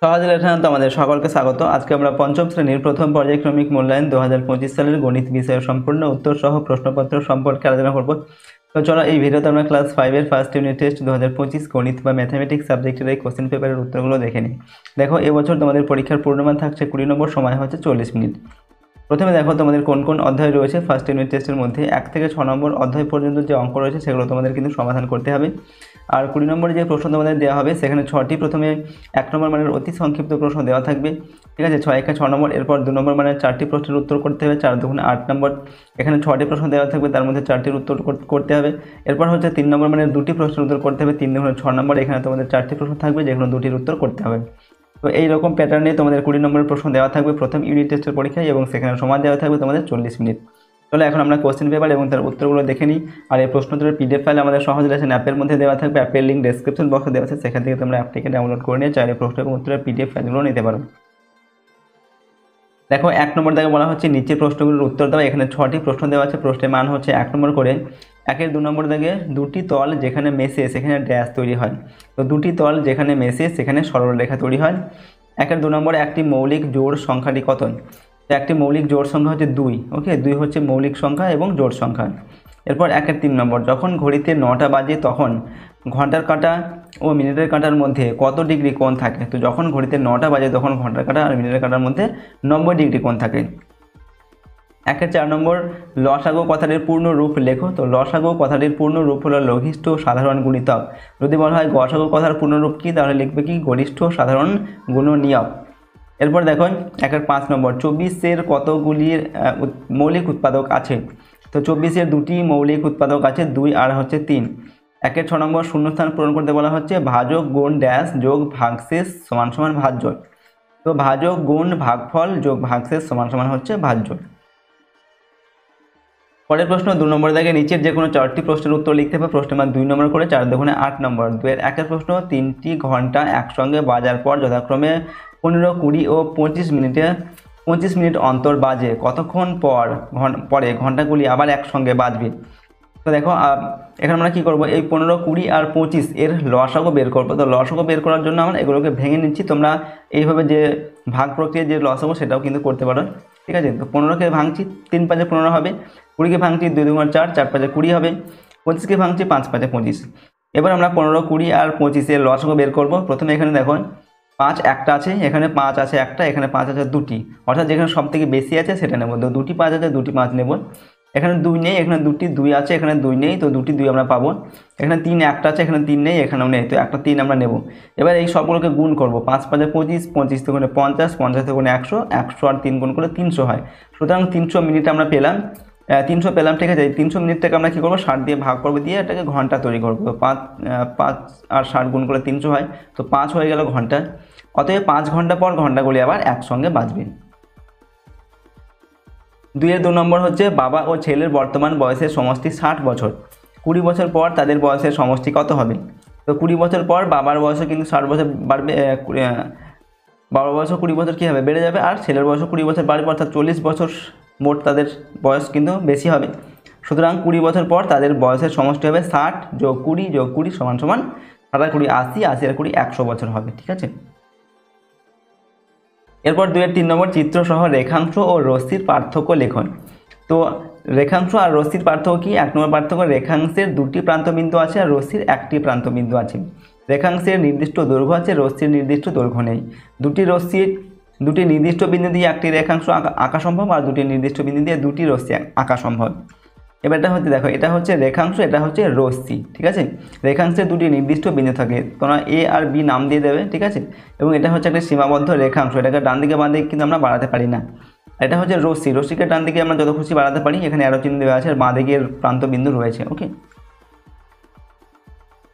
সহজ লেখান্ত আমাদের সকলকে স্বাগত। আজকে আমরা পঞ্চম শ্রেণীর প্রথম পর্যায়ক্রমিক মূল্যায়ন 2025 সালের গণিত বিষয়ের সম্পূর্ণ উত্তর সহ প্রশ্নপত্র সম্পর্কে আলোচনা করব। তো চলো এই ভিডিওতে আমরা ক্লাস 5-এর ফার্স্ট ইউনিট টেস্ট 2025 গণিত বা ম্যাথামেটিক্স সাবজেক্টের এই কোশ্চেন পেপারের উত্তরগুলো দেখে নিই। দেখো এবছর তোমাদের পরীক্ষার পূর্ণমান থাকছে 20 নম্বর, সময় হচ্ছে 40 মিনিট। প্রথমে দেখো তোমাদের কোন কোন অধ্যায় রয়েছে ফার্স্ট ইউনিট টেস্টের মধ্যে। 1 থেকে 6 নম্বর অধ্যায় পর্যন্ত যে অঙ্ক রয়েছে সেগুলো তোমাদের কিন্তু সমাধান করতে হবে। আর 20 নম্বরে যে প্রশ্ন তোমাদের দেওয়া হবে সেখানে 6টি প্রথমে 1 নম্বর মানের অতি সংক্ষিপ্ত প্রশ্ন দেওয়া থাকবে, ঠিক আছে। 6 একে 6 নম্বর, এরপর 2 নম্বর মানের 4টি প্রশ্নের উত্তর করতে হবে, 4 দুগুণে 8 নম্বর। এখানে 6টি প্রশ্ন দেওয়া থাকবে, তার মধ্যে 4টির উত্তর করতে হবে। এরপর হচ্ছে 3 নম্বর মানের 2টি প্রশ্নের উত্তর করতে হবে, 3 দুগুণে 6 নম্বর। এখানে তোমাদের 4টি প্রশ্ন থাকবে, যেগুলো 2টির উত্তর করতে হবে। তো এইরকম প্যাটার্নে তোমাদের 20 নম্বরের প্রশ্ন দেওয়া থাকবে প্রথম ইউনিট টেস্টের পরীক্ষায়, এবং সেখানে সময় দেওয়া থাকবে তোমাদের 40 মিনিট। চলো এখন আমরা কোশ্চেন পেপার এবং তার উত্তরগুলো দেখে নিই। আর এই প্রশ্নোত্তরের পিডিএফ ফাইল আমাদের সহজ লেসন অ্যাপের মধ্যে দেওয়া থাকবে। অ্যাপের লিঙ্ক ডেসক্রিপশন বক্সে দেওয়া আছে, সেখান থেকে তোমরা অ্যাপটিকে ডাউনলোড করে নিয়ে চাইলে প্রশ্ন এবং উত্তরের পিডিএফ ফাইলগুলো নিতে পারো। দেখো 1 নম্বর দাগে বলা হচ্ছে নিচের প্রশ্নগুলোর উত্তর দাও। এখানে 6টি প্রশ্ন দেওয়া আছে, প্রশ্নের মান হচ্ছে 1 নম্বর করে। 1-এর 2 নম্বর দাগে দুটি তল যেখানে মেশে সেখানে ড্যাশ তৈরি হয়। তো দুটি তল যেখানে মেশে সেখানে সরলরেখা তৈরি হয়। 1-এর 2 নম্বরে একটি মৌলিক জোড় সংখ্যাটি কত? তো একটি মৌলিক জোড় সংখ্যা হচ্ছে 2, ওকে। 2 হচ্ছে মৌলিক সংখ্যা এবং জোড় সংখ্যা। এরপর 1-এর 3 নম্বর, যখন ঘড়িতে 9টা বাজে তখন ঘন্টার কাঁটা ও মিনিটের কাঁটার মধ্যে কত ডিগ্রি কোণ থাকে? তো যখন ঘড়িতে 9টা বাজে তখন ঘন্টার কাঁটা আর মিনিটের কাঁটার মধ্যে 90 ডিগ্রি কোণ থাকে। 1-এর 4 নম্বর, লসাগু কথাটির পূর্ণ রূপ লেখো। তো লসাগু কথাটির পূর্ণ রূপ হলো লঘিষ্ঠ সাধারণ গুণিতক। যদি বলা হয় গসাগু কথার পূর্ণ রূপ কি, তাহলে লিখবে কি গরিষ্ঠ সাধারণ গুণনীয়ক। এরপর দেখো 1-এর 5 নম্বর, 24-এর কতগুলি মৌলিক উৎপাদক আছে? তো 24-এর 2টি মৌলিক উৎপাদক আছে, 2 আর হচ্ছে 3। 1-এর 6 নম্বর, শূন্যস্থান পূরণ করতে বলা হচ্ছে ভাজক গুণ ড্যাশ যোগ ভাগশেষ সমান সমান ভাজ্য। তো ভাজক গুণ ভাগফল যোগ ভাগশেষ সমান সমান হচ্ছে ভাজ্য। পরের প্রশ্ন 2 নম্বর দাগে নিচের যে কোনো 4টি প্রশ্নের উত্তর লিখতে হবে। প্রশ্নের মান 2 নম্বর করে, 4 দুগুণে 8 নম্বর। 2-এর 1-এর প্রশ্ন, 3টি ঘন্টা একসঙ্গে বাজার পর যথাক্রমে 15, 20 ও 25 মিনিট অন্তর বাজে, কতক্ষণ পরে ঘন্টাগুলি আবার একসঙ্গে বাজবে? তো দেখো এখানে আমরা কী করবো, এই 15, 20 আর 25 এর লসাগু বের করবো। তো লসাগু বের করার জন্য আমরা এগুলোকে ভেঙে নিচ্ছি। তোমরা এইভাবে যে ভাগ প্রক্রিয়া যে লসাগু সেটাও কিন্তু করতে পারো, ঠিক আছে। তো 15কে ভাঙছি, 3 5 15 হবে। 20কে ভাঙছি, 2 2 4, 4 5 20 হবে। 25কে ভাঙছি, 5 5 25। এবার আমরা 15, 20 আর 25 এর লসাগু বের করবো। প্রথমে এখানে দেখো 5 একটা আছে, এখানে 5 আছে একটা, এখানে 5 আছে 2টি, অর্থাৎ যেখানে সব থেকে বেশি আছে সেটা নেব। তো 2টি 5 আছে, 2টি 5 নেব। এখানে 2 নেই, এখানে 2টি 2 আছে, এখানে 2 নেই, তো 2টি 2 আমরা পাবো। এখানে 3 একটা আছে, এখানে 3 নেই, এখানেও নেই, তো একটা 3 আমরা নেব। এবার এই সবগুলোকে গুণ করব। 5 5 25, 25 দুগুণে 50, 50 দুগুণে 100, 100 আর 3 গুণ করে 300 হয়। সুতরাং 300 মিনিট আমরা পেলাম। 300 পেলাম, ঠিক আছে। 300 মিনিটটাকে আমরা কী করবো, 60 দিয়ে ভাগ করবো, দিয়ে এটাকে ঘন্টা তৈরি করবো। তো 5 আর 60 গুণ করে 300 হয়, তো 5 হয়ে গেল ঘন্টা। অতএব 5 ঘন্টা পর ঘন্টাগুলি আবার একসঙ্গে বাজবে। 2-এর 2 নম্বর হচ্ছে বাবা ও ছেলের বর্তমান বয়সের সমষ্টি 60 বছর। 20 বছর পর তাদের বয়সের সমষ্টি কত হবে? তো 20 বছর পর বাবার বয়সও কিন্তু 60 বছর বাড়বে। বাবার বয়সও 20 বছর কী হবে, বেড়ে যাবে। আর ছেলের বয়সও 20 বছর বাড়বে, অর্থাৎ 40 বছর মোট তাদের বয়স কিন্তু বেশি হবে। সুতরাং 20 বছর পর তাদের বয়সের সমষ্টি হবে 60 যোগ 20 যোগ 20 সমান সমান 60 আর 20 80, 80 আর 20 100 বছর হবে, ঠিক আছে। এরপর 2-এর 3 নম্বর, চিত্রসহ রেখাংশ ও রশ্মির পার্থক্য লেখন। তো রেখাংশ আর রশ্মির পার্থক্য কি? 1 নম্বর পার্থক্য, রেখাংশের 2টি প্রান্তবিন্দু আছে আর রশ্মির 1টি প্রান্তবিন্দু আছে। রেখাংশের নির্দিষ্ট দৈর্ঘ্য আছে, রশ্মির নির্দিষ্ট দৈর্ঘ্য নেই। দুটি নির্দিষ্ট বিন্দু দিয়ে একটি রেখাংশ আঁকা সম্ভব, আর 2টি নির্দিষ্ট বিন্দু দিয়ে 2টি রশ্মি আঁকা সম্ভব। এবার এটা হচ্ছে দেখো, এটা হচ্ছে রেখাংশ, এটা হচ্ছে রশ্মি, ঠিক আছে। রেখাংশের 2টি নির্দিষ্ট বিন্দু থাকে, তোমরা এ আর বি নাম দিয়ে দেবে, ঠিক আছে। এবং এটা হচ্ছে একটা সীমাবদ্ধ রেখাংশ, এটাকে ডান দিকে বাঁ দিকে কিন্তু আমরা বাড়াতে পারি না। এটা হচ্ছে রশ্মি, রশ্মিকে ডান দিকে আমরা যত খুশি বাড়াতে পারি। এখানে অ্যারো চিহ্ন দেওয়া আছে, আর বাঁ দিকের প্রান্ত বিন্দু রয়েছে, ওকে।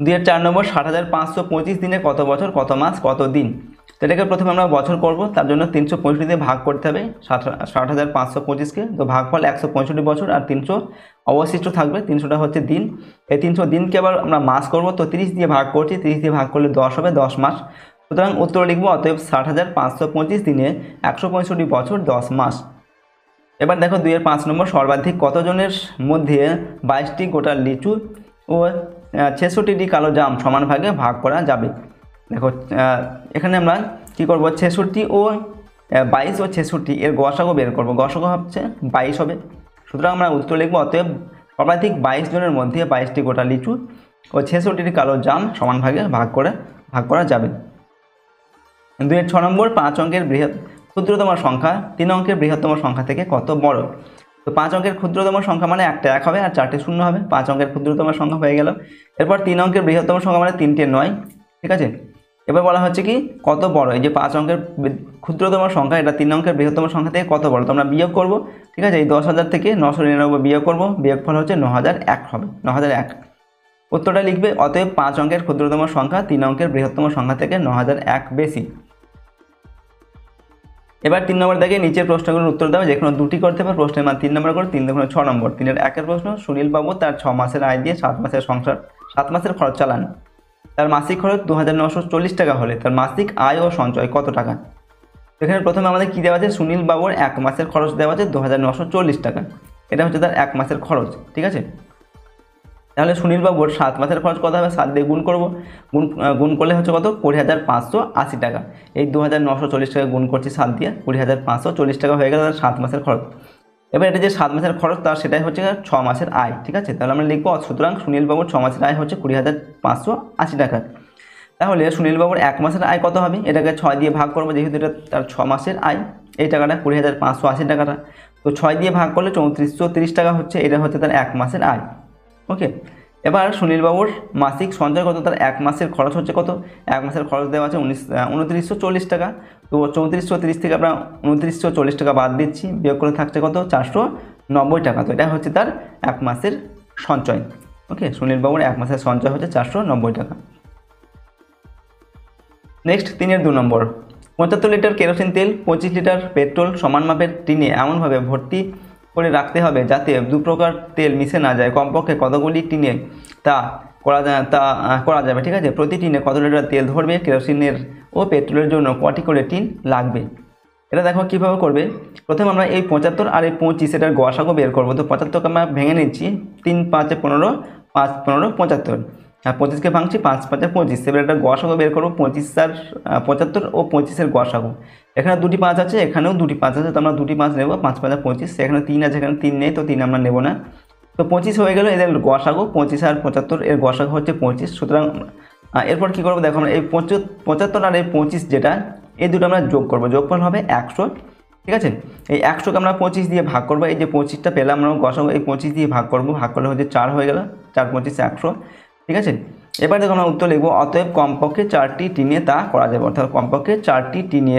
2-এর 4 নম্বর, 60,525 দিনে কত বছর, কত মাস, কত দিন? তো এটাকে প্রথমে আমরা বছর করব, তার জন্য 365 দিয়ে ভাগ করতে হবে 60,525কে। তো ভাগফল 165 বছর, আর 300 অবশিষ্ট থাকবে, 300টা হচ্ছে দিন। এই 300 দিনকে আবার আমরা মাস করব। তো 30 দিয়ে ভাগ করছি, 30 দিয়ে ভাগ করলে 10 হবে, 10 মাস। সুতরাং উত্তর লিখব অতএব 60,525 দিনে 165 বছর 10 মাস। এবার দেখো 2-এর 5 নম্বর, সর্বাধিক কতজনের মধ্যে 22টি গোটা লিচু ও 66টি কালো জাম সমান ভাগে ভাগ করা যাবে? দেখো এখানে আমরা কী করবো 66 ও 22 ও 66 এর গসাগু বের করবো। গসাগু হচ্ছে 22 হবে। সুতরাং আমরা উত্তর লিখবো অতএব সর্বাধিক 22 জনের মধ্যে 22টি গোটা লিচু ও 66টি কালো জাম সমান ভাগে ভাগ করা যাবে। 2-6 নম্বর 5 অঙ্কের ক্ষুদ্রতম সংখ্যা 3 অঙ্কের বৃহত্তম সংখ্যা থেকে কত বড়। তো 5 অঙ্কের ক্ষুদ্রতম সংখ্যা মানে একটা 1 হবে আর 4টে শূন্য হবে। 5 অঙ্কের ক্ষুদ্রতম সংখ্যা হয়ে গেল। এরপর 3 অঙ্কের বৃহত্তম সংখ্যা মানে 3টে 9, ঠিক আছে। এবার বলা হচ্ছে কি কত বড়, এই যে 5 অঙ্কের ক্ষুদ্রতম সংখ্যা এটা 3 অঙ্কের বৃহত্তম সংখ্যা থেকে কত বড়, তো আমরা বিয়োগ করব, ঠিক আছে। এই 10,000 থেকে 999 বিয়োগ করব, বিয়োগফল হচ্ছে 9,001 হবে, 9,001। উত্তরটা লিখবে অতএব 5 অঙ্কের ক্ষুদ্রতম সংখ্যা 3 অঙ্কের বৃহত্তম সংখ্যা থেকে 9,001 বেশি। এবার 3 নম্বর দেখে নিচের প্রশ্নগুলোর উত্তর দাও, যে কোনো দুটি করতে হবে। প্রশ্নের মান 3 নম্বর করে, 3 দুগুণে 6 নম্বর। 3-এর 1-এর প্রশ্ন, সুনীল বাবু তার 6 মাসের আয় দিয়ে 7 মাসের খরচ চালান। তার মাসিক খরচ 2,940 টাকা হলে তার মাসিক আয় ও সঞ্চয় কত টাকা। এখানে প্রথমে আমাদের কী দেওয়া আছে, সুনীল বাবুর 1 মাসের খরচ দেওয়া আছে 2,940 টাকা, এটা হচ্ছে তার 1 মাসের খরচ, ঠিক আছে। তাহলে সুনীল বাবুর 7 মাসের খরচ কত হবে, 7 দিয়ে গুণ করবো, গুণ করলে হচ্ছে কত 20,580 টাকা। এই 2,940 টাকা গুণ করছি 7 দিয়ে, 20,540 টাকা হয়ে গেল তার 7 মাসের খরচ। এবার এটা যে 7 মাসের খরচ তার সেটাই হচ্ছে 6 মাসের আয়, ঠিক আছে। তাহলে আমরা লিখবো সুতরাং সুনীল বাবুর 6 মাসের আয় হচ্ছে 20,580 টাকা। তাহলে সুনীল বাবুর 1 মাসের আয় কত হবে, এটাকে 6 দিয়ে ভাগ করবো, যেহেতু এটা তার 6 মাসের আয়, এই টাকাটা 20,580 টাকাটা, তো 6 দিয়ে ভাগ করলে 3430 টাকা হচ্ছে, এটা হচ্ছে তার 1 মাসের আয়, ওকে। এবার সুনীল বাবুর মাসিক সঞ্চয় কত, তার 1 মাসের খরচ হচ্ছে কত, 1 মাসের খরচ দেওয়া আছে 2940 টাকা। তো 3430 থেকে আমরা 2940 টাকা বাদ দিচ্ছি, বিয়োগ করে থাকছে কত 490 টাকা। তো এটা হচ্ছে তার 1 মাসের সঞ্চয়, ওকে। সুনীল বাবুর 1 মাসের সঞ্চয় হচ্ছে 490 টাকা। নেক্সট 3-এর 2 নম্বর, 75 লিটার কেরোসিন তেল 25 লিটার পেট্রোল সমান মাপের টিনে এমনভাবে ভর্তি করে রাখতে হবে যাতে 2 প্রকার তেল মিশে না যায়। কমপক্ষে কতগুলি টিনে তা করা যাবে, ঠিক আছে। প্রতি টিনে কত লিটার তেল ধরবে, কেরোসিনের ও পেট্রোলের জন্য কটি করে টিন লাগবে। এটা দেখো কীভাবে করবে। প্রথমে আমরা এই 75 আর এই 25 এটার গসাগু বের করবো। তো 75কে আমরা ভেঙে নিচ্ছি, 3 5 15, 5 15 75, আর 25কে ভাঙছি 5 5 25। এবার একটা গসাগু বের করবো, 25 আর 75 ও 25-এর গসাগু। এখানে 2টি 5 আছে, এখানেও 2টি 5 আছে, তো আমরা 2টি 5 নেব, 5 5 25। এখানে 3 আছে, এখানে 3 নেই, তো 3 আমরা নেব না। তো 25 হয়ে গেল এদের গসাগু, 25 আর 75 এর গসাগু হচ্ছে 25। সুতরাং এরপর কী করবো দেখো, আমরা এই 75 আর এই 25 যেটা, এই দুটো আমরা যোগ করবো, যোগফল হবে 100, ঠিক আছে। এই 100কে আমরা 25 দিয়ে ভাগ করবো, এই যে 25টা পেলাম আমরা গসাগু, এই 25 দিয়ে ভাগ করবো, ভাগ করলে হচ্ছে 4 হয়ে গেল, 4 25 100, ঠিক আছে। এবার দেখো আমরা উত্তর লিখবো অতএব কমপক্ষে 4টি টিনে তা করা যাবে, অর্থাৎ কমপক্ষে 4টি টিনে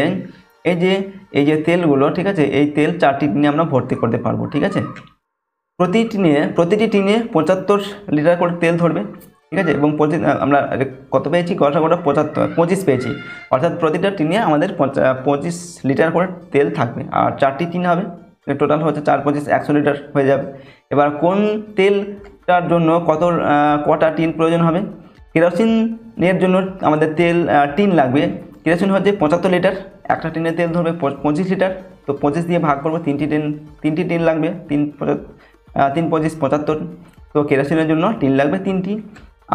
এই যে তেলগুলো, ঠিক আছে, এই তেল 4টি টিনে আমরা ভর্তি করতে পারবো, ঠিক আছে। প্রতিটি টিনে 75 লিটার করে তেল ধরবে, ঠিক আছে। এবং আমরা কত পেয়েছি, গসাগুটা 25 পেয়েছি, অর্থাৎ প্রতিটা টিনে আমাদের 25 লিটার করে তেল থাকবে, আর 4টি টিন হবে, টোটাল হচ্ছে 4 25 100 লিটার হয়ে যাবে। এবার কোন তেলটার জন্য কটা টিন প্রয়োজন হবে, কেরোসিনের জন্য আমাদের তেল টিন লাগবে। কেরোসিন হচ্ছে 75 লিটার, একটা টিনে তেল ধরবে 25 লিটার, তো 25 দিয়ে ভাগ করবো, 3টি টিন লাগবে, 3 25 75। তো কেরোসিনের জন্য টিন লাগবে 3টি,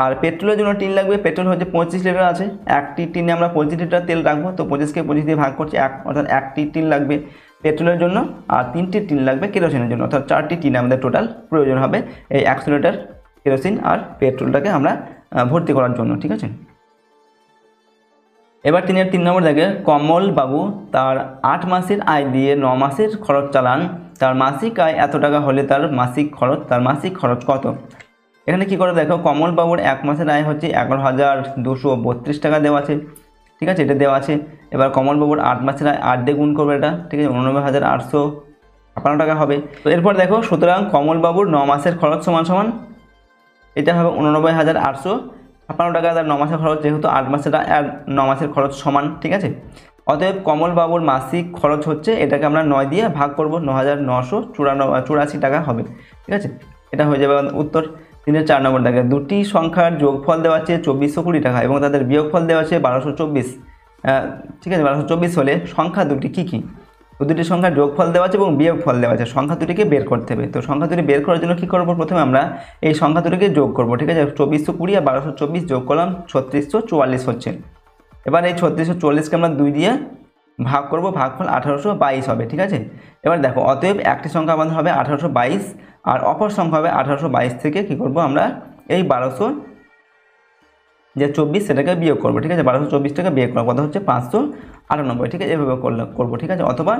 আর পেট্রোলের জন্য টিন লাগবে, পেট্রোল হচ্ছে 25 লিটার আছে, একটি টিনে আমরা 25 লিটার তেল রাখবো, তো 25কে 25 দিয়ে ভাগ করছি, অর্থাৎ একটি টিন লাগবে পেট্রোলের জন্য, আর 3টি টিন লাগবে কেরোসিনের জন্য, অর্থাৎ 4টি টিন আমাদের টোটাল প্রয়োজন হবে এই 100 লিটার কেরোসিন আর পেট্রোলটাকে আমরা ভর্তি করার জন্য, ঠিক আছে। এবার 3-এর 3 নম্বর দেখে, কমল বাবু তার 8 মাসের আয় দিয়ে 9 মাসের খরচ চালান। তার মাসিক আয় এত টাকা হলে তার মাসিক খরচ কত। এখানে কি করে দেখো, কমল বাবুর 1 মাসের আয় হচ্ছে 11,232 টাকা দেওয়া আছে, ঠিক আছে, এটা দেওয়া আছে। এবার কমল বাবুর 8 মাসের আয় 8 দিয়ে গুণ করবে এটা, ঠিক আছে, 89,856 টাকা হবে। তো এরপর দেখো, সুতরাং কমল বাবুর 9 মাসের খরচ সমান এটা হবে 89,856 টাকা তার 9 মাসের খরচ, যেহেতু 8 মাসের আর 9 মাসের খরচ সমান, ঠিক আছে। অতএব কমল বাবুর মাসিক খরচ হচ্ছে, এটাকে আমরা 9 দিয়ে ভাগ করব, 9,984 টাকা হবে, ঠিক আছে। এটা হয়ে যাবে উত্তর। 3-এর 4 নম্বর দেখে, দুটি সংখ্যার যোগফল দেওয়া আছে 2420 টাকা এবং তাদের বিয়োগফল দেওয়া আছে 1224, ঠিক আছে। 1224 হলে সংখ্যা দুটি কী কী। তো দুটি সংখ্যার যোগফল দেওয়া আছে এবং বিয়োগফল দেওয়া আছে, সংখ্যা দুটিকে বের করতে হবে। তো সংখ্যা দুটি বের করার জন্য কী করবো, প্রথমে আমরা এই সংখ্যা দুটিকে যোগ করবো, ঠিক আছে। 2420 আর 1224 যোগ করলাম 3644 হচ্ছে, এবার এই 3640কে আমরা 2 দিয়ে ভাগ করব, ভাগফল 1822 হবে, ঠিক আছে। এবার দেখো অতএব একটি সংখ্যা আমাদের হবে 1822 আর অপর সংখ্যা হবে 1822 থেকে কী করব আমরা এই 1200 যে 24 সেটাকে বিয়োগ করবো, ঠিক আছে। 1224 টাকা বিয়োগ করবো, কত হচ্ছে 598, ঠিক আছে। এভাবে করবো, ঠিক আছে। অথবা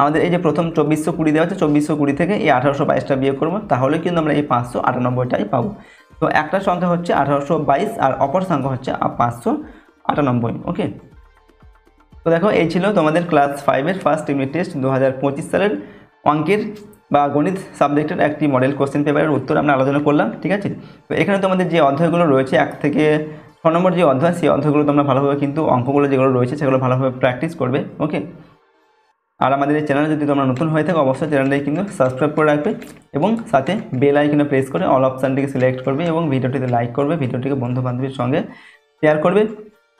আমাদের এই যে প্রথম 2420 দেওয়া হচ্ছে, 2420 থেকে এই 1822টা বিয়োগ করবো, তাহলে কিন্তু আমরা এই 598টাই পাবো। তো একটা সংখ্যা হচ্ছে 1822 আর অপর সংখ্যা হচ্ছে 598, ওকে। তো দেখো এই ছিল তোমাদের ক্লাস 5-এর ফার্স্ট ইউনিট টেস্ট 2025 সালের অঙ্কের বা গণিত সাবজেক্টের একটি মডেল কোশ্চেন পেপারের উত্তর আমরা আলোচনা করলাম, ঠিক আছে। তো এখানে তোমাদের যে অধ্যায়গুলো রয়েছে 1 থেকে 6 নম্বর যে অধ্যায়, সেই অধ্যায়গুলো তোমরা ভালোভাবে কিন্তু অঙ্কগুলো যেগুলো রয়েছে সেগুলো ভালোভাবে প্র্যাকটিস করবে, ওকে। আর আমাদের এই চ্যানেলে যদি তোমরা নতুন হয়ে থাকো অবশ্যই চ্যানেলটাকে কিন্তু সাবস্ক্রাইব করে রাখবে এবং সাথে বেল আইকনে প্রেস করে অল অপশানটিকে সিলেক্ট করবে এবং ভিডিওটিতে লাইক করবে, ভিডিওটিকে বন্ধু বান্ধবীর সঙ্গে শেয়ার করবে।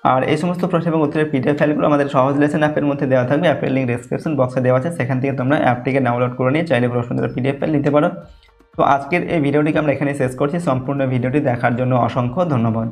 আর এই সমস্ত প্রশ্ন এবং উত্তরের পিডিএফ ফাইলগুলো আমাদের সহজ লেসন অ্যাপের মধ্যে দেওয়া থাকবে, অ্যাপের লিঙ্ক ডেসক্রিপশন বক্সে দেওয়া আছে, সেখান থেকে তোমরা অ্যাপটিকে ডাউনলোড করে নিয়ে চাইলে প্রশ্নগুলোর পিডিএফ ফাইল নিতে পারো। তো আজকের এই ভিডিওটিকে আমরা এখানে শেষ করছি। সম্পূর্ণ ভিডিওটি দেখার জন্য অসংখ্য ধন্যবাদ।